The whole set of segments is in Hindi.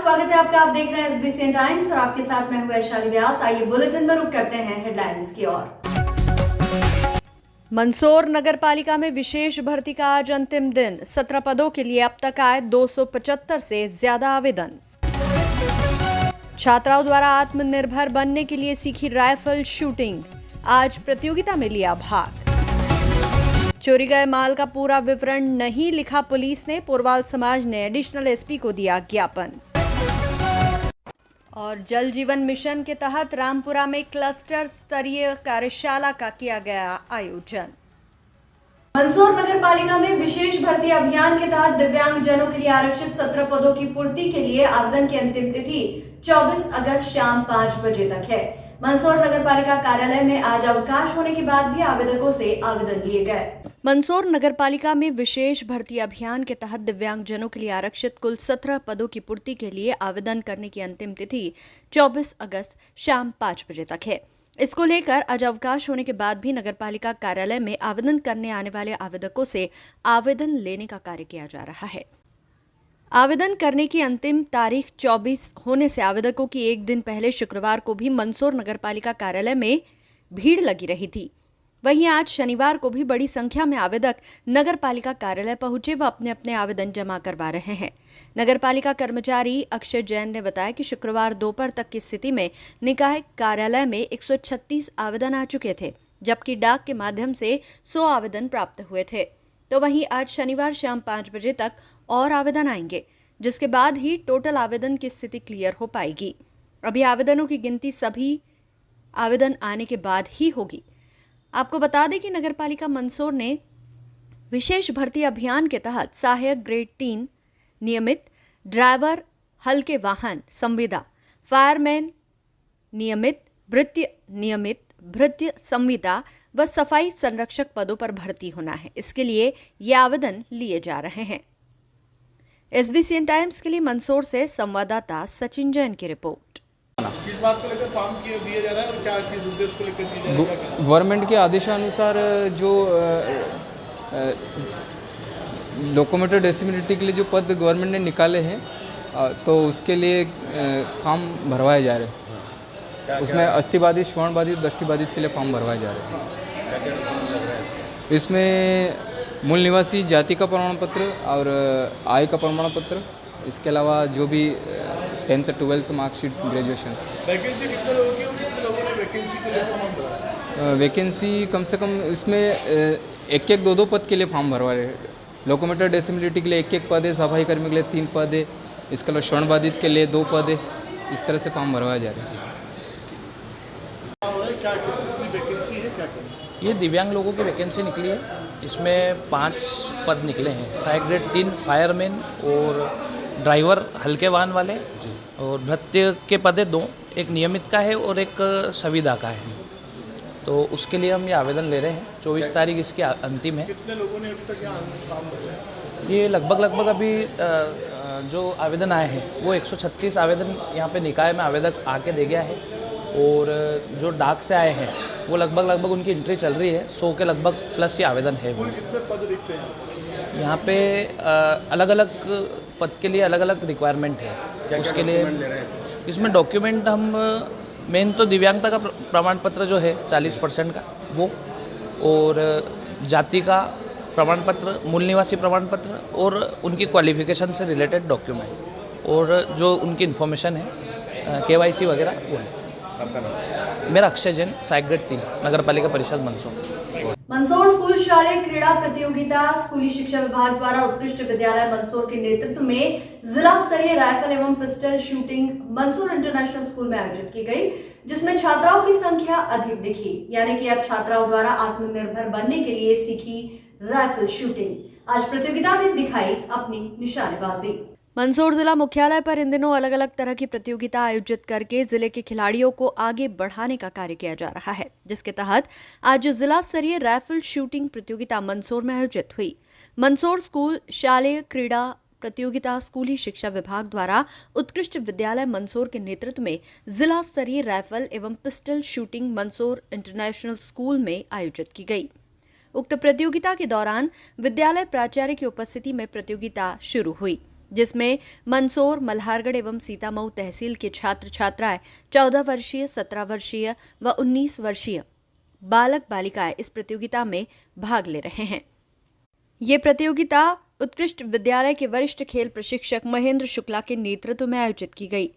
स्वागत है आपका। आप देख रहे हैं एसबीसी टाइम्स और आपके साथ मैं हूं वैशाली व्यास। आइए बुलेटिन में रुक करते हैं हेडलाइंस की ओर। मंदसौर नगर पालिका में विशेष भर्ती का आज अंतिम दिन। 17 पदों के लिए अब तक आए 275 से ज्यादा आवेदन। छात्राओं द्वारा आत्मनिर्भर बनने के लिए सीखी राइफल शूटिंग। आज प्रतियोगिता में लिया भाग। चोरी गए माल का पूरा विवरण नहीं लिखा पुलिस ने। पोरवाल समाज ने एडिशनल एसपी को दिया ज्ञापन। और जल जीवन मिशन के तहत रामपुरा में क्लस्टर स्तरीय कार्यशाला का किया गया आयोजन। मंदसौर नगर पालिका में विशेष भर्ती अभियान के तहत दिव्यांगजनों के लिए आरक्षित 17 पदों की पूर्ति के लिए आवेदन की अंतिम तिथि 24 अगस्त शाम 5 बजे तक है। मंदसौर नगर पालिका कार्यालय में आज अवकाश होने के बाद भी आवेदकों से आवेदन लिए गए। मंदसौर नगर पालिका में विशेष भर्ती अभियान के तहत दिव्यांगजनों के लिए आरक्षित कुल 17 पदों की पूर्ति के लिए आवेदन करने की अंतिम तिथि 24 अगस्त शाम 5 बजे तक है। इसको लेकर आज अवकाश होने के बाद भी नगर पालिका कार्यालय में आवेदन करने आने वाले आवेदकों से आवेदन लेने का कार्य किया जा रहा है। आवेदन करने की अंतिम तारीख 24 होने से आवेदकों की एक दिन पहले शुक्रवार को भी मंदसौर नगर पालिका कार्यालय में भीड़ लगी रही थी। वहीं आज शनिवार को भी बड़ी संख्या में आवेदक नगर पालिका कार्यालय पहुंचे व अपने अपने आवेदन जमा करवा रहे हैं। नगर पालिका कर्मचारी अक्षय जैन ने बताया कि शुक्रवार दोपहर तक की स्थिति में निकाय कार्यालय में 136 आवेदन आ चुके थे, जबकि डाक के माध्यम से 100 आवेदन प्राप्त हुए थे। तो वहीं आज शनिवार शाम 5 बजे तक और आवेदन आएंगे, जिसके बाद ही टोटल आवेदन की स्थिति क्लियर हो पाएगी। अभी आवेदनों की गिनती सभी आवेदन आने के बाद ही होगी। आपको बता दें कि नगरपालिका मंदसौर ने विशेष भर्ती अभियान के तहत सहायक ग्रेड 3 नियमित, ड्राइवर हल्के वाहन संविदा, फायरमैन नियमित, भृत्य संविदा व सफाई संरक्षक पदों पर भर्ती होना है। इसके लिए ये आवेदन लिए जा रहे हैं। एसबीसी टाइम्स के लिए मंदसौर से संवाददाता सचिन जैन की रिपोर्ट। किस बात को लेकर फॉर्म दिया जा रहा है और क्या किस उद्देश्य को लेकर दिया जा रहा है? गवर्नमेंट के आदेशानुसार जो लोकोमोटिव डिसेबिलिटी के लिए जो पद गवर्नमेंट ने निकाले हैं, तो उसके लिए फॉर्म भरवाए जा रहे हैं। उसमें अस्थिबाधित, श्रवणबाधित, दृष्टिबाधित के लिए फॉर्म भरवाए जा रहे हैं। इसमें मूल निवासी जाति का प्रमाण पत्र और आय का प्रमाण पत्र, इसके अलावा जो भी 10th 12th marksheet, graduation. Vacancy कितने लोगों की होगी? कितने लोगों ने वैकेंसी के लिए फॉर्म भरा? वैकेंसी कम से कम इसमें एक 2 पद के लिए फॉर्म भरवा रहे हैं। लोकोमोटिव डिसेबिलिटी के लिए 1 पद है, सफाई कर्मी के लिए 3 पद है, इसके अलावा श्रवणबाधित के लिए 2 पद है। इस तरह से फॉर्म भरवाए जा रहे हैं। क्या कितनी वैकेंसी है, क्या ये दिव्यांग लोगों की वैकेंसी निकली है। इसमें 5 पद निकले हैं। सहायक ग्रेड 3 फायरमैन और ड्राइवर हल्के वाहन वाले, और भृत्य के पद है 2, एक नियमित का है और एक संविदा का है। तो उसके लिए हम ये आवेदन ले रहे हैं। 24 तारीख इसकी अंतिम है। कितने लोगों ने अभी तक यहाँ फॉर्म भरा? ये लगभग अभी जो आवेदन आए हैं वो 136 आवेदन यहाँ पे निकाय में आवेदक आके दे गया है, और जो डाक से आए हैं वो लगभग उनकी एंट्री चल रही है। 100 के लगभग प्लस ये आवेदन है। कितने पद दिखते हैं यहाँ पे? अलग अलग पद के लिए अलग अलग रिक्वायरमेंट है। उसके लिए इसमें डॉक्यूमेंट हम मेन तो दिव्यांगता का प्रमाण पत्र जो है 40% का वो, और जाति का प्रमाण पत्र, मूल निवासी प्रमाण पत्र और उनकी क्वालिफिकेशन से रिलेटेड डॉक्यूमेंट, और जो उनकी इन्फॉर्मेशन है KYC वगैरह वो है। आपका नाम? मेरा अक्षय जैन, सहायक ग्रेड 3, नगर पालिका परिषद मंदसौर। मंदसौर स्कूल शालेय क्रीड़ा प्रतियोगिता स्कूली शिक्षा विभाग द्वारा उत्कृष्ट विद्यालय मंदसौर के नेतृत्व में जिला स्तरीय राइफल एवं pistol shooting Mandsaur international school में आयोजित की गई, जिसमें छात्राओं की संख्या अधिक दिखी। यानी कि अब छात्राओं द्वारा आत्मनिर्भर बनने के लिए सीखी राइफल शूटिंग। आज प्रतियोगिता में दिखाई अपनी निशानेबाजी। मंदसौर जिला मुख्यालय पर इन दिनों अलग अलग तरह की प्रतियोगिता आयोजित करके जिले के खिलाड़ियों को आगे बढ़ाने का कार्य किया जा रहा है, जिसके तहत आज जिला स्तरीय राइफल शूटिंग प्रतियोगिता मंदसौर में आयोजित हुई। मंदसौर स्कूल शालेय क्रीड़ा प्रतियोगिता स्कूली शिक्षा विभाग द्वारा उत्कृष्ट विद्यालय मंदसौर के नेतृत्व में जिला स्तरीय राइफल एवं pistol shooting Mandsaur international school में आयोजित की गई। उक्त प्रतियोगिता के दौरान विद्यालय प्राचार्य की उपस्थिति में प्रतियोगिता शुरू हुई। जिसमें मंदसौर, मल्हारगढ़ एवं सीतामऊ तहसील के छात्र छात्राएं 14 वर्षीय, 17 वर्षीय व 19 वर्षीय बालक बालिकाएं इस प्रतियोगिता में भाग ले रहे हैं। ये प्रतियोगिता उत्कृष्ट विद्यालय के वरिष्ठ खेल प्रशिक्षक महेंद्र शुक्ला के नेतृत्व में आयोजित की गई।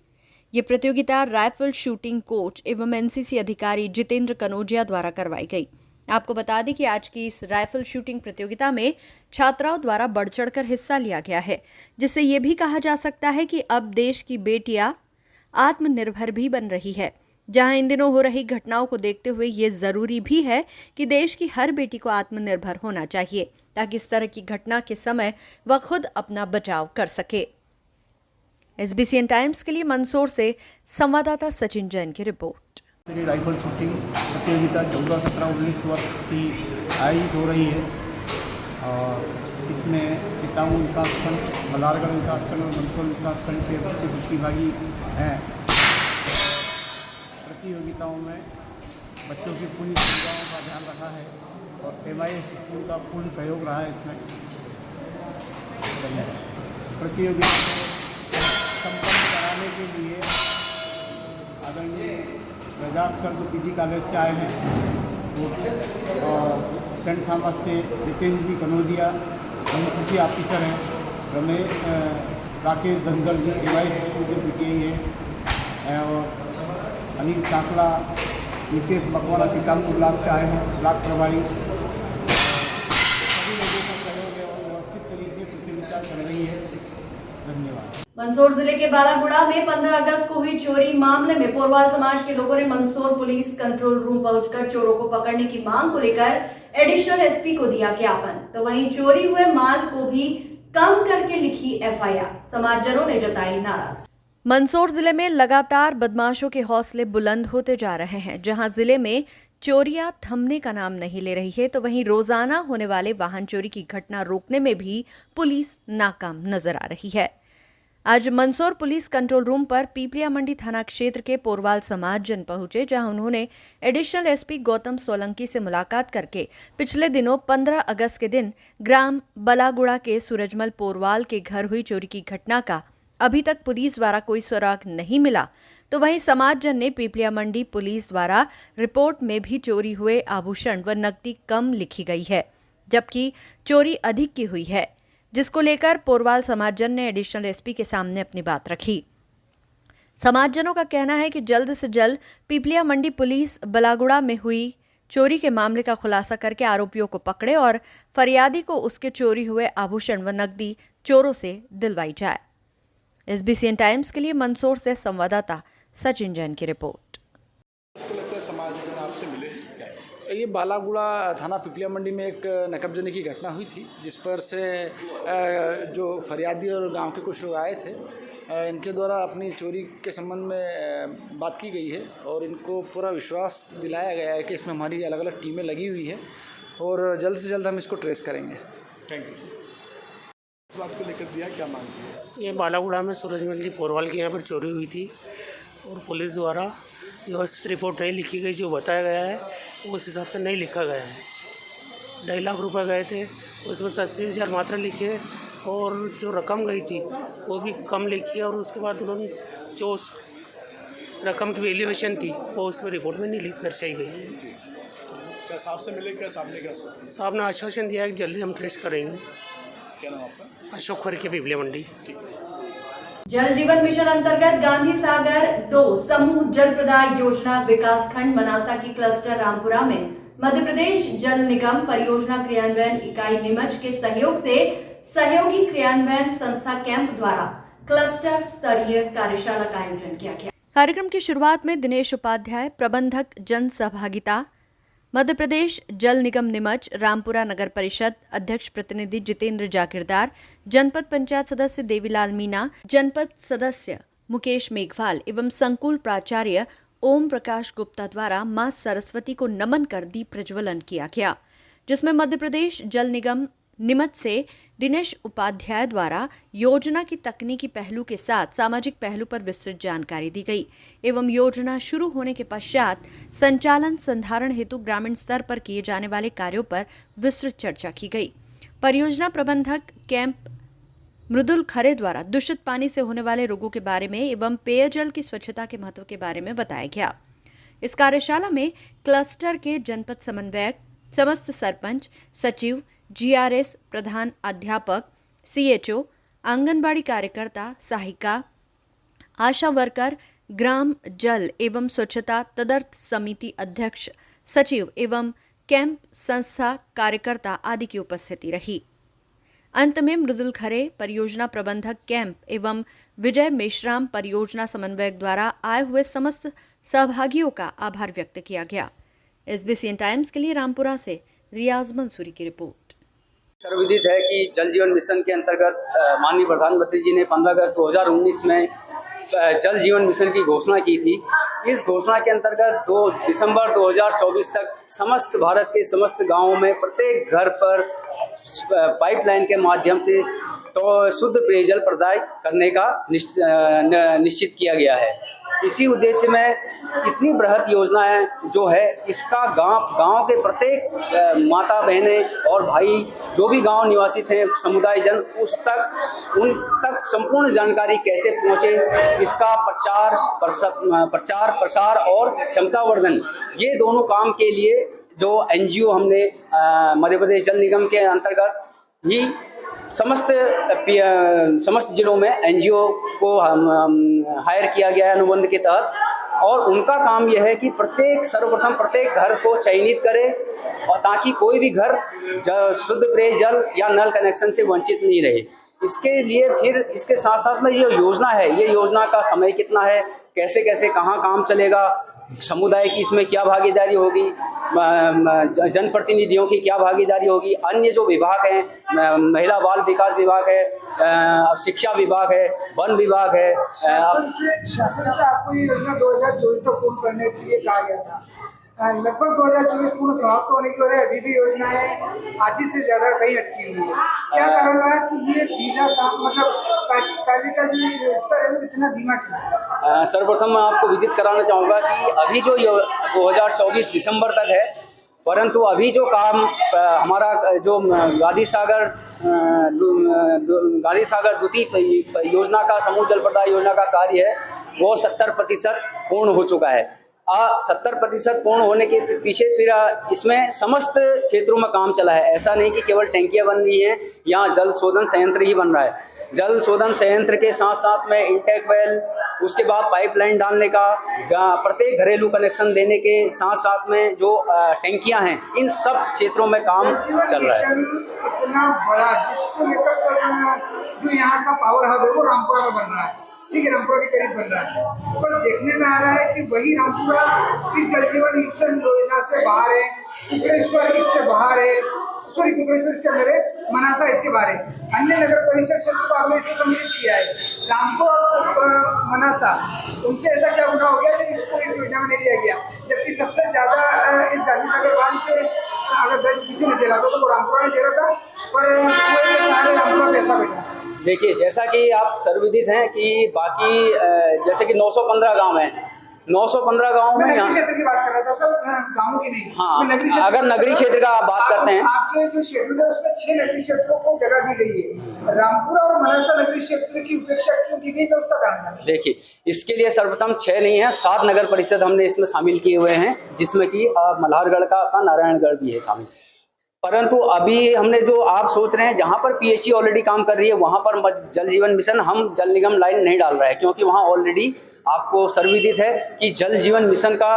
ये प्रतियोगिता राइफल शूटिंग कोच एवं एनसीसी अधिकारी जितेंद्र कनोजिया द्वारा करवाई गई। आपको बता दें कि आज की इस राइफल शूटिंग प्रतियोगिता में छात्राओं द्वारा बढ़ चढ़कर हिस्सा लिया गया है, जिससे ये भी कहा जा सकता है कि अब देश की बेटियां आत्मनिर्भर भी बन रही है। जहां इन दिनों हो रही घटनाओं को देखते हुए ये जरूरी भी है कि देश की हर बेटी को आत्मनिर्भर होना चाहिए, ताकि इस तरह की घटना के समय वह खुद अपना बचाव कर सके। SBCN टाइम्स के लिए मंदसौर से संवाददाता सचिन जैन की रिपोर्ट। राइफल शूटिंग प्रतियोगिता 14, 17, 19 वर्ष की आयोजित हो रही है और इसमें सीतामऊ विकासखंड, मल्हारगढ़ विकासखंड और मंदसौर विकासखंड के बच्चे प्रतिभागी हैं। प्रतियोगिताओं में बच्चों की पूरी सुविधाओं का ध्यान रखा है और MIS स्कूल का पूर्ण सहयोग रहा है इसमें। प्रतियोगिता को संपन्न कराने के लिए आदरणीय रजाक सर PG कॉलेज से आए हैं और सेंट थॉमस से जितेंद्र जी कनोजिया NCC ऑफिसर हैं, राकेश धनगर जी MIS स्कूल के PTI हैं और अनिल चाकला, नितेश बकवाला सीतामऊ ब्लॉक से आए हैं, ब्लॉक प्रभारी। सभी लोगों का सहयोग है और व्यवस्थित तरीके से प्रतियोगिता चल रही है। धन्यवाद। मंदसौर जिले के बालागुड़ा में 15 अगस्त को हुई चोरी मामले में पोरवाल समाज के लोगों ने मंदसौर पुलिस कंट्रोल रूम पहुंचकर चोरों को पकड़ने की मांग को लेकर एडिशनल SP को दिया ज्ञापन। तो वहीं चोरी हुए माल को भी कम करके लिखी FIR। समाजजनों ने जताई नाराजगी। मंदसौर जिले में लगातार बदमाशों के हौसले बुलंद होते जा रहे हैं। जहां जिले में चोरियां थमने का नाम नहीं ले रही है, तो वहीं रोजाना होने वाले वाहन चोरी की घटना रोकने में भी पुलिस नाकाम नजर आ रही है। आज मंदसौर पुलिस कंट्रोल रूम पर पीपलिया मंडी थाना क्षेत्र के पोरवाल समाज जन पहुंचे, जहां उन्होंने एडिशनल SP गौतम सोलंकी से मुलाकात करके पिछले दिनों 15 अगस्त के दिन ग्राम बलागुड़ा के सूरजमल पोरवाल के घर हुई चोरी की घटना का अभी तक पुलिस द्वारा कोई सुराग नहीं मिला, तो वहीं समाजजन ने पीपलिया मंडी पुलिस द्वारा रिपोर्ट में भी चोरी हुए आभूषण व नकदी कम लिखी गई है, जबकि चोरी अधिक की हुई है, जिसको लेकर पोरवाल समाजजन ने एडिशनल SP के सामने अपनी बात रखी। समाजजनों का कहना है कि जल्द से जल्द पीपलिया मंडी पुलिस बलागुड़ा में हुई चोरी के मामले का खुलासा करके आरोपियों को पकड़े और फरियादी को उसके चोरी हुए आभूषण व नकदी चोरों से दिलवाई जाए। SBCN टाइम्स के लिए मंदसौर से संवाददाता सचिन जैन की रिपोर्ट। ये बालागुड़ा थाना पिपलिया मंडी में एक नकबजनी की घटना हुई थी, जिस पर से जो फरियादी और गांव के कुछ लोग आए थे, इनके द्वारा अपनी चोरी के संबंध में बात की गई है और इनको पूरा विश्वास दिलाया गया है कि इसमें हमारी अलग अलग टीमें लगी हुई है और जल्द से जल्द हम इसको ट्रेस करेंगे। Thank you. इस बात को लेकर दिया क्या मानती है? ये बालागुड़ा में सूरजमल जी पोरवाल के यहाँ पर चोरी हुई थी और पुलिस द्वारा व्यवस्थित रिपोर्ट नहीं लिखी गई। जो बताया गया है उस हिसाब से नहीं लिखा गया है। 2.5 लाख रुपए गए थे, उसमें 80,000 मात्रा लिखे और जो रकम गई थी वो भी कम लिखी और उसके बाद उन्होंने जो उस रकम की वैल्यूएशन थी वो उसमें रिपोर्ट में नहीं दर्शाई गई है। क्या साहब से मिले? क्या साहब ने क्या साहब ने आश्वासन दिया है कि जल्दी हम ट्रेस करेंगे। क्या नाम आपका? अशोक खर के पीपलिया मंडी। जल जीवन मिशन अंतर्गत गांधी सागर 2 समूह जल प्रदाय योजना विकासखंड मनासा की क्लस्टर रामपुरा में मध्य प्रदेश जल निगम परियोजना क्रियान्वयन इकाई नीमच के सहयोग से सहयोगी क्रियान्वयन संस्था कैंप द्वारा क्लस्टर स्तरीय कार्यशाला का आयोजन किया गया। कार्यक्रम की शुरुआत में दिनेश उपाध्याय, प्रबंधक जन सहभागिता, मध्य प्रदेश जल निगम नीमच, रामपुरा नगर परिषद अध्यक्ष प्रतिनिधि जितेंद्र जागीरदार, जनपद पंचायत सदस्य देवीलाल मीना, जनपद सदस्य मुकेश मेघवाल एवं संकुल प्राचार्य ओम प्रकाश गुप्ता द्वारा मां सरस्वती को नमन कर दीप प्रज्वलन किया गया, जिसमें मध्य प्रदेश जल निगम नीमच से दिनेश उपाध्याय द्वारा योजना की तकनीकी पहलू के साथ सामाजिक पहलू पर विस्तृत जानकारी दी गई एवं योजना शुरू होने के पश्चात संचालन संधारण हेतु ग्रामीण स्तर पर किए जाने वाले कार्यों पर विस्तृत चर्चा की गई। परियोजना प्रबंधक कैंप मृदुल खरे द्वारा दूषित पानी से होने वाले रोगों के बारे में एवं पेयजल की स्वच्छता के महत्व के बारे में बताया गया। इस कार्यशाला में क्लस्टर के जनपद समन्वयक, समस्त सरपंच, सचिव, जीआरएस, प्रधान अध्यापक, सीएचओ, आंगनबाड़ी कार्यकर्ता, सहायिका, आशा वर्कर, ग्राम जल एवं स्वच्छता तदर्थ समिति अध्यक्ष, सचिव एवं कैंप संस्था कार्यकर्ता आदि की उपस्थिति रही। अंत में मृदुल खरे, परियोजना प्रबंधक कैंप एवं विजय मेश्राम, परियोजना समन्वयक द्वारा आए हुए समस्त सहभागियों का आभार व्यक्त किया गया। एसबीसीएन टाइम्स के लिए रामपुरा से रियाज मंसूरी की रिपोर्ट। सर्वविदित है कि जल जीवन मिशन के अंतर्गत माननीय प्रधानमंत्री जी ने 15 अगस्त 2019 में जल जीवन मिशन की घोषणा की थी। इस घोषणा के अंतर्गत 2 दिसंबर 2024 तक समस्त भारत के समस्त गांवों में प्रत्येक घर पर पाइपलाइन के माध्यम से तो शुद्ध पेयजल प्रदाय करने का निश्चित किया गया है। इसी उद्देश्य में इतनी बृहद योजनाएं जो है इसका गांव के प्रत्येक माता बहनें और भाई जो भी गांव निवासी थे, समुदाय जन, उन तक संपूर्ण जानकारी कैसे पहुंचे, इसका प्रचार प्रसार और क्षमतावर्धन, ये दोनों काम के लिए जो एनजीओ हमने मध्य प्रदेश जल निगम के अंतर्गत ही समस्त जिलों में एनजीओ को हायर किया गया है अनुबंध के तहत, और उनका काम यह है कि सर्वप्रथम प्रत्येक घर को चयनित करे और ताकि कोई भी घर शुद्ध पेयजल या नल कनेक्शन से वंचित नहीं रहे। इसके लिए फिर इसके साथ साथ में ये योजना है, ये योजना का समय कितना है, कैसे कैसे कहाँ काम चलेगा, समुदाय की इसमें क्या भागीदारी होगी, जनप्रतिनिधियों की क्या भागीदारी होगी, अन्य जो विभाग हैं, महिला बाल विकास विभाग है, शिक्षा विभाग है, वन विभाग है। शासन से आपको ये योजना 2024 तक पूर्ण करने के लिए कहा गया था। लगभग 2024 पूर्ण समाप्त होने की वजह अभी भी योजनाएं आधी से ज्यादा कहीं अटकी हुई है। क्या कारण रहा कि ये वीजा काम मतलब कार्य का जो स्तर है वो इतना धीमा क्यों? सर्वप्रथम मैं आपको विदित कराना चाहूँगा कि अभी जो 2024 दिसंबर तक है, परंतु अभी जो काम हमारा जो गांधी सागर द्वितीय योजना का समूह जल प्रदाय योजना का कार्य है वो 70% पूर्ण हो चुका है। 70% पूर्ण होने के पीछे फिर इसमें समस्त क्षेत्रों में काम चला है। ऐसा नहीं कि केवल टैंकियाँ बन रही हैं, यहाँ जल शोधन संयंत्र ही बन रहा है। जल शोधन संयंत्र के साथ साथ में इंटेक वेल, उसके बाद पाइपलाइन डालने का, प्रत्येक घरेलू कनेक्शन देने के साथ साथ में जो टैंकियाँ हैं, इन सब क्षेत्रों में काम चल रहा है। इतना बड़ा जिसको लेकर जो यहाँ का पावर हब है वो रामपुरा में बन रहा है, ठीक है, रामपुरा के करीब बन रहा है, पर देखने में आ रहा है कि वही रामपुरा इस जल जीवन मिशन योजना से बाहर है, कुकड़ेश्वर इससे बाहर है, सॉरी कुकड़ेश्वर इसके अंदर है, मनासा इसके बाहर है। अन्य नगर परिषद क्षेत्र को आपने इसको सम्मिलित किया है, रामपुर और मनासा, उनसे ऐसा क्या गुना हो गया कि इसको इस योजना में नहीं लिया गया, जबकि सबसे ज्यादा इस गांधी नगर बांध के अगर दर्ज किसी ने झेला था तो वो रामपुरा ने झेला था, पर रामपुरा पैसा बैठा। देखिए, जैसा कि आप सर्वविदित हैं कि बाकी जैसे कि 915 गांव हैं, 915 गांव में नगरीय क्षेत्र की बात कर रहा था सर, गांव की नहीं। हाँ, अगर नगरीय क्षेत्र का आप बात करते हैं, आपके जो शेड्यूल है उसमें 6 नगरीय क्षेत्रों को जगह दी गई है, रामपुरा और मनासा नगरीय क्षेत्र की उपेक्षा क्यों की गई, मैं उसका कारण जानना। देखिए, इसके लिए सर्वप्रथम 6 नहीं है, 7 नगर परिषद हमने इसमें शामिल किए हुए हैं, जिसमें कि मल्हारगढ़ का नारायणगढ़ भी है शामिल। परंतु अभी हमने जो आप सोच रहे हैं जहाँ पर पीएचई ऑलरेडी काम कर रही है वहाँ पर जल जीवन मिशन हम जल निगम लाइन नहीं डाल रहे हैं, क्योंकि वहाँ ऑलरेडी आपको सर्वविदित है कि जल जीवन मिशन का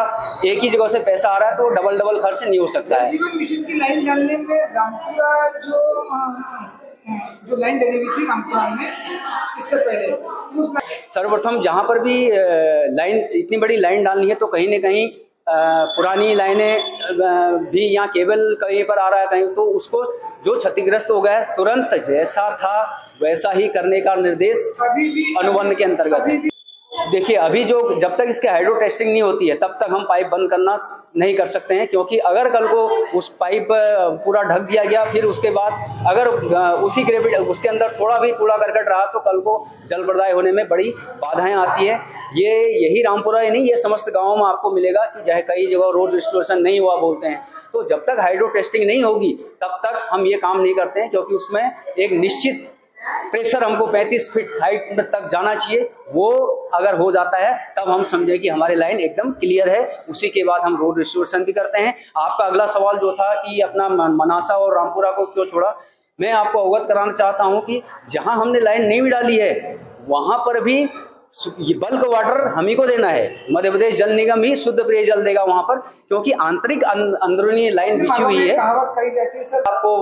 एक ही जगह से पैसा आ रहा है, तो डबल खर्च नहीं हो सकता है। जल जीवन मिशन की लाइन डालने में रामपुरा जो लाइन डली हुई थी रामपुरा में इससे पहले, सर्वप्रथम जहाँ पर भी लाइन इतनी बड़ी लाइन डालनी है तो कहीं न कहीं पुरानी लाइनें भी यहाँ केबल कहीं पर आ रहा है कहीं, तो उसको जो क्षतिग्रस्त हो गया है तुरंत जैसा था वैसा ही करने का निर्देश अनुबंध के अंतर्गत है। देखिए, अभी जो जब तक इसके हाइड्रो टेस्टिंग नहीं होती है तब तक हम पाइप बंद करना नहीं कर सकते हैं, क्योंकि अगर कल को उस पाइप पूरा ढक दिया गया, फिर उसके बाद अगर उसी ग्रेविटी उसके अंदर थोड़ा भी कूड़ा करकट रहा तो कल को जल प्रदाय होने में बड़ी बाधाएं आती हैं। यही रामपुरा ही नहीं, ये समस्त गाँवों में आपको मिलेगा कि चाहे कई जगह रोड रिस्टोरेशन नहीं हुआ बोलते हैं, तो जब तक हाइड्रो टेस्टिंग नहीं होगी तब तक हम ये काम नहीं करते हैं, क्योंकि उसमें एक निश्चित प्रेशर हमको 35 फीट हाइट तक जाना चाहिए। वो अगर हो जाता है तब हम समझें कि हमारी लाइन एकदम क्लियर है। उसी के बाद हम रोड रिस्टोरेशन भी करते हैं। आपका अगला सवाल जो था कि अपना मनासा और रामपुरा को क्यों छोड़ा, मैं आपको अवगत कराना चाहता हूं कि जहां हमने लाइन नहीं डाली है वहां पर भी ये बल्क वाटर हम ही को देना है। मध्य प्रदेश जल निगम ही शुद्ध पेयजल देगा वहां पर, क्योंकि आंतरिक अंदरूनी लाइन बिछी हुई है। कहावत कही जाती है सर, आपको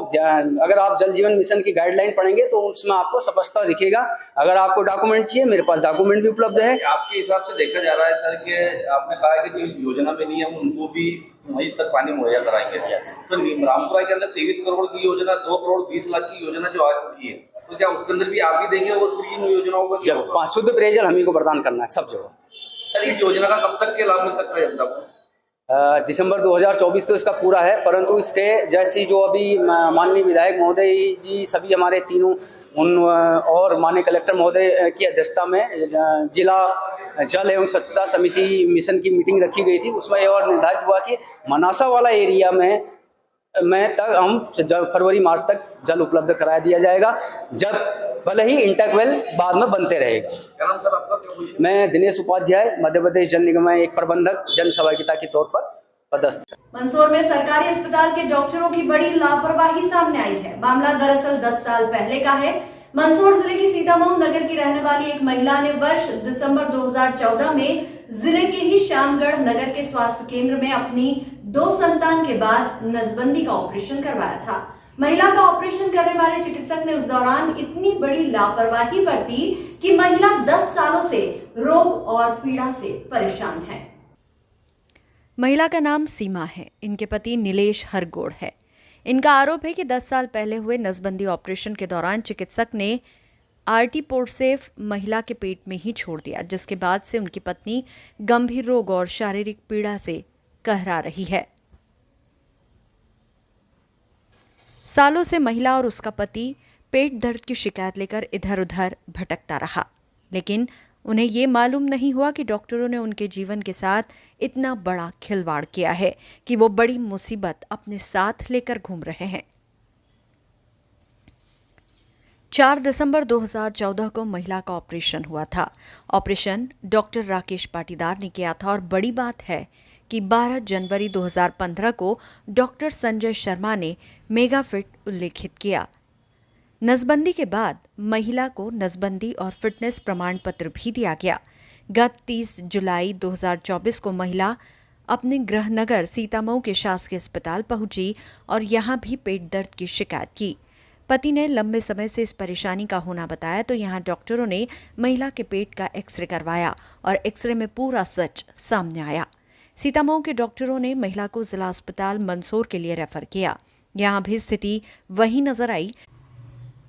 अगर आप जल जीवन मिशन की गाइडलाइन पढ़ेंगे तो उसमें आपको स्पष्टता दिखेगा। अगर आपको डॉक्यूमेंट चाहिए, मेरे पास डॉक्यूमेंट भी उपलब्ध है। आपके हिसाब से देखा जा रहा है सर कि आपने कहा है कि जो योजना में नहीं है उनको भी वहीं तक पानी मुहैया कराएंगे। तो रामपुरा के अंदर 23 करोड़ की योजना, 2 करोड़ 20 लाख की योजना जो आ चुकी है, तो क्या उसके अंदर भी आप ही देंगे वो इन योजनाओं को? शुद्ध पेयजल हम ही को प्रदान करना है सब जगह। सर इस योजना का कब तक के लाभ मिल सकता है जनता को? दिसंबर 2024 तो इसका पूरा है, परंतु इसके जैसी जो अभी माननीय विधायक महोदय जी सभी हमारे तीनों और माननीय कलेक्टर महोदय की अध्यक्षता में जिला जल एवं स्वच्छता समिति मिशन की मीटिंग रखी गई थी। उसमें और निर्धारित हुआ कि मनासा वाला एरिया में तक हम फरवरी मार्च तक जल उपलब्ध करा दिया जाएगा, जब भले ही इंटरवेल बाद में बनते रहेगा। क्या नाम सर आपका? मैं दिनेश उपाध्याय, मध्य प्रदेश जल निगम में एक प्रबंधक जन सहभागिता के तौर पर पदस्थ। मंदसौर में सरकारी अस्पताल के डॉक्टरों की बड़ी लापरवाही सामने आई है। मामला दरअसल 10 साल पहले का है। मंदसौर जिले की सीतामऊ नगर की रहने वाली एक महिला ने वर्ष दिसंबर 2014 में जिले के ही श्यामगढ़ नगर के स्वास्थ्य केंद्र में अपनी 2 संतान के बाद नसबंदी का ऑपरेशन करवाया था। महिला का ऑपरेशन करने वाले चिकित्सक ने उस दौरान इतनी बड़ी लापरवाही बरती कि महिला 10 सालों से रोग और पीड़ा से परेशान है। महिला का नाम सीमा है। इनके पति नीलेश हरगोड़ है। इनका आरोप है कि 10 साल पहले हुए नसबंदी ऑपरेशन के दौरान चिकित्सक ने आरटी पोर्टसेफ महिला के पेट में ही छोड़ दिया, जिसके बाद से उनकी पत्नी गंभीर रोग और शारीरिक पीड़ा से कहरा रही है। सालों से महिला और उसका पति पेट दर्द की शिकायत लेकर इधर उधर भटकता रहा, लेकिन उन्हें ये मालूम नहीं हुआ कि डॉक्टरों ने उनके जीवन के साथ इतना बड़ा खिलवाड़ किया है कि वो बड़ी मुसीबत अपने साथ लेकर घूम रहे हैं। 4 दिसंबर 2014 को महिला का ऑपरेशन हुआ था। ऑपरेशन डॉक्टर राकेश पाटीदार ने किया था और बड़ी बात है कि 12 जनवरी 2015 को डॉक्टर संजय शर्मा ने मेगाफिट उल्लेखित किया। नसबंदी के बाद महिला को नसबंदी और फिटनेस प्रमाण पत्र भी दिया गया। गत 30 जुलाई 2024 को महिला अपने गृहनगर सीतामऊ के शासकीय अस्पताल पहुंची और यहां भी पेट दर्द की शिकायत की। पति ने लंबे समय से इस परेशानी का होना बताया तो यहां डॉक्टरों ने महिला के पेट का एक्सरे करवाया और एक्सरे में पूरा सच सामने आया। सीतामऊ के डॉक्टरों ने महिला को जिला अस्पताल मंदसौर के लिए रेफर किया। यहां भी स्थिति वही नजर आई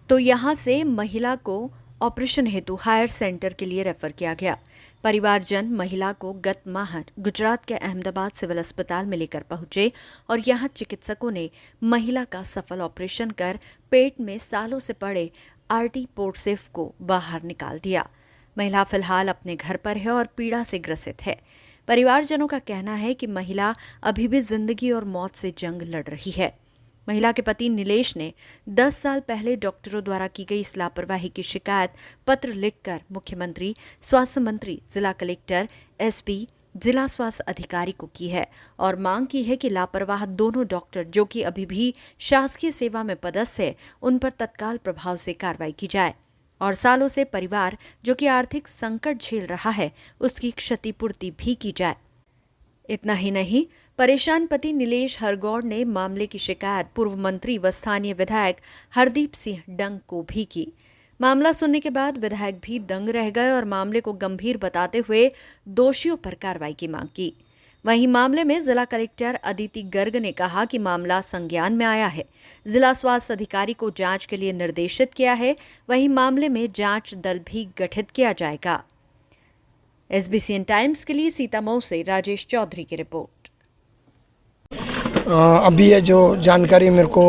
तो यहां से महिला को ऑपरेशन हेतु हायर सेंटर के लिए रेफर किया गया। परिवारजन महिला को गत माह गुजरात के अहमदाबाद सिविल अस्पताल में लेकर पहुंचे और यहां चिकित्सकों ने महिला का सफल ऑपरेशन कर पेट में सालों से पड़े आरटी पोर्टसेफ को बाहर निकाल दिया। महिला फिलहाल अपने घर पर है और पीड़ा से ग्रसित है। परिवारजनों का कहना है कि महिला अभी भी जिंदगी और मौत से जंग लड़ रही है। महिला के पति नीलेश ने 10 साल पहले डॉक्टरों द्वारा की गई इस लापरवाही की शिकायत पत्र लिखकर मुख्यमंत्री, स्वास्थ्य मंत्री, जिला कलेक्टर, एसपी, जिला स्वास्थ्य अधिकारी को की है और मांग की है कि लापरवाह दोनों डॉक्टर जो कि अभी भी शासकीय सेवा में पदस्थ है, उन पर तत्काल प्रभाव से कार्रवाई की जाए और सालों से परिवार जो कि आर्थिक संकट झेल रहा है उसकी क्षतिपूर्ति भी की जाए। इतना ही नहीं, परेशान पति नीलेश हरगौड़ ने मामले की शिकायत पूर्व मंत्री व स्थानीय विधायक हरदीप सिंह डंग को भी की। मामला सुनने के बाद विधायक भी दंग रह गए और मामले को गंभीर बताते हुए दोषियों पर कार्रवाई की मांग की। वहीं मामले में जिला कलेक्टर अदिति गर्ग ने कहा कि मामला संज्ञान में आया है। जिला स्वास्थ्य अधिकारी को जांच के लिए निर्देशित किया है। वहीं मामले में जांच दल भी गठित किया जाएगा। SBCN टाइम्स के लिए सीतामऊ से राजेश चौधरी की रिपोर्ट। अभी ये जो जानकारी मेरे को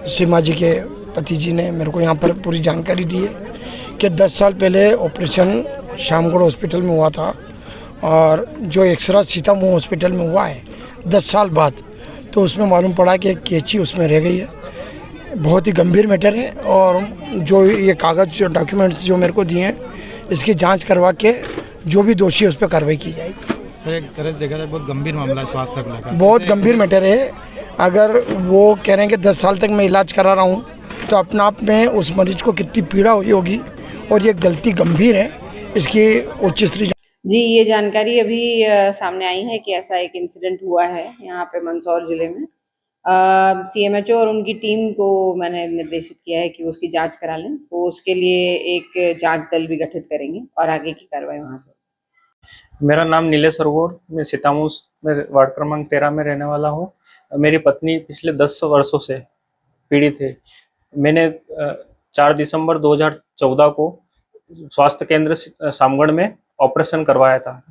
सीमा जी के पति जी ने मेरे को यहाँ पर पूरी जानकारी दी है कि 10 साल पहले ऑपरेशन श्यामगढ़ हॉस्पिटल में हुआ था और जो एक्सरा सीतामऊ हॉस्पिटल में हुआ है 10 साल बाद, तो उसमें मालूम पड़ा कि एक कैंची उसमें रह गई है। बहुत ही गंभीर मैटर है और जो ये कागज़ डॉक्यूमेंट्स जो मेरे को दिए हैं इसकी जांच करवा के जो भी दोषी है उस पर कार्रवाई की जाएगी। सर एक तरह से देखा जाए बहुत गंभीर मामला है स्वास्थ्य को लेकर, बहुत गंभीर मैटर है। अगर वो कह रहे हैं कि 10 साल तक मैं इलाज करा रहा हूँ तो अपने आप में उस मरीज को कितनी पीड़ा हुई होगी और ये गलती गंभीर है, इसकी उच्च स्तरीय जी ये जानकारी अभी सामने आई है कि ऐसा एक इंसिडेंट हुआ है यहाँ पे मंदसौर जिले में। CMHO और उनकी टीम को मैंने निर्देशित किया है कि उसकी जांच करा लें, तो उसके लिए एक जांच दल भी गठित करेंगे और आगे की कार्रवाई वहाँ से। मेरा नाम नीलेश सरगोड़, मैं सीतामऊ में वार्ड क्रमांक 13 में रहने वाला हूँ। मेरी पत्नी पिछले 10 वर्षों से पीड़ित है। मैंने 4 दिसंबर 2014 को स्वास्थ्य केंद्र सामगढ़ में ऑपरेशन करवाया था।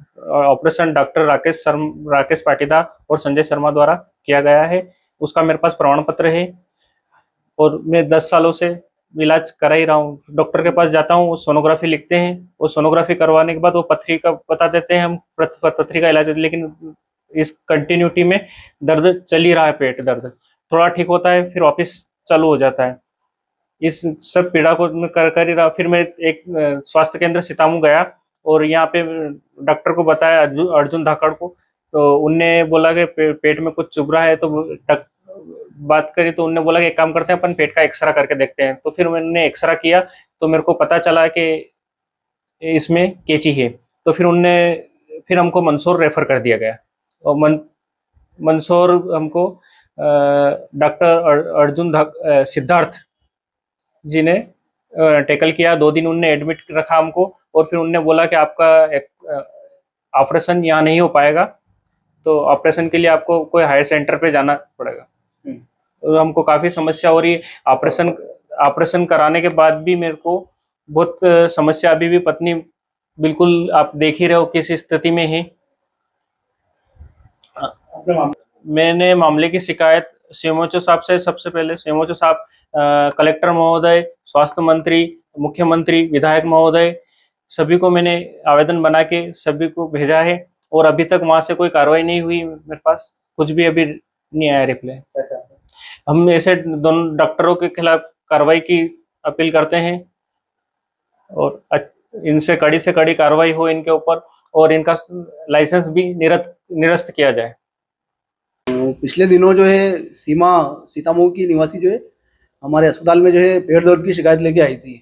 ऑपरेशन डॉक्टर राकेश पाटीदार और संजय शर्मा द्वारा किया गया है। उसका मेरे पास प्रमाण पत्र है और मैं 10 सालों से इलाज करा ही रहा हूँ। डॉक्टर के पास जाता हूँ, वो सोनोग्राफी लिखते हैं, वो सोनोग्राफी करवाने के बाद वो पथरी का बता देते हैं, हम पथरी का इलाज। लेकिन इस कंटिन्यूटी में दर्द चल ही रहा है, पेट दर्द थोड़ा ठीक होता है फिर वापस चालू हो जाता है। इस सब पीड़ा को मैं कर ही रहा। फिर मैं एक स्वास्थ्य केंद्र सीतामऊ गया और यहाँ पे डॉक्टर को बताया, अर्जुन धाकड़ को, तो उनने बोला कि पेट में कुछ चुभ रहा है। तो बात करी तो उनने बोला कि एक काम करते हैं अपन पेट का एक्सरा करके देखते हैं। तो फिर मैंने एक्सरा किया तो मेरे को पता चला कि इसमें कैंची है। तो फिर हमको मंदसौर रेफर कर दिया गया और मंदसौर हमको डॉक्टर अर्जुन सिद्धार्थ जी ने टैकल किया। 2 दिन उनने एडमिट रखा हमको और फिर उनने बोला कि आपका ऑपरेशन यहाँ नहीं हो पाएगा, तो ऑपरेशन के लिए आपको कोई हायर सेंटर पे जाना पड़ेगा। तो हमको काफ़ी समस्या हो रही है। ऑपरेशन कराने के बाद भी मेरे को बहुत समस्या, अभी भी पत्नी बिल्कुल आप देख ही रहे हो किस स्थिति में है। मैंने मामले की शिकायत CMHO साहब से, सबसे पहले CMHO साहब, कलेक्टर महोदय, स्वास्थ्य मंत्री, मुख्यमंत्री, विधायक महोदय, सभी को मैंने आवेदन बना के सभी को भेजा है और अभी तक वहाँ से कोई कार्रवाई नहीं हुई। मेरे पास कुछ भी अभी नहीं आया रिप्लाई। हम ऐसे दोनों डॉक्टरों के खिलाफ कार्रवाई की अपील करते हैं और इनसे कड़ी से कड़ी कार्रवाई हो इनके ऊपर और इनका लाइसेंस भी निरस्त किया जाए। पिछले दिनों जो है सीतामऊ की निवासी जो है हमारे अस्पताल में जो है पेट दर्द की शिकायत लेके आई थी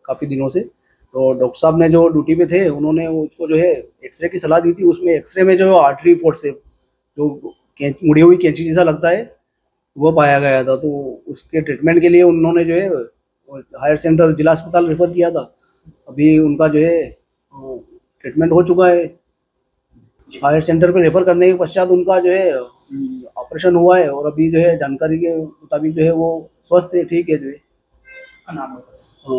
काफ़ी दिनों से। तो डॉक्टर साहब ने जो ड्यूटी पे थे उन्होंने उसको जो है एक्सरे की सलाह दी थी। उसमें एक्सरे में जो आर्टरी फोर्स है, जो मुड़ी हुई कैंची जैसा लगता है, वो पाया गया था। तो उसके ट्रीटमेंट के लिए उन्होंने जो है हायर सेंटर जिला अस्पताल रेफर किया था। अभी उनका जो है ट्रीटमेंट हो चुका है। हायर सेंटर पे रेफर करने के पश्चात उनका जो है ऑपरेशन हुआ है और अभी जो है जानकारी के मुताबिक जो है वो स्वस्थ है, ठीक है। जो है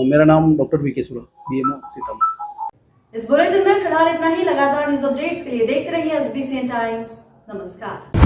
मेरा नाम डॉक्टर VK सुरा, BMO सीतामऊ। इस बुलेटिन में फिलहाल इतना ही। लगातार न्यूज अपडेट्स के लिए देखते रहिए SBCN टाइम्स। नमस्कार।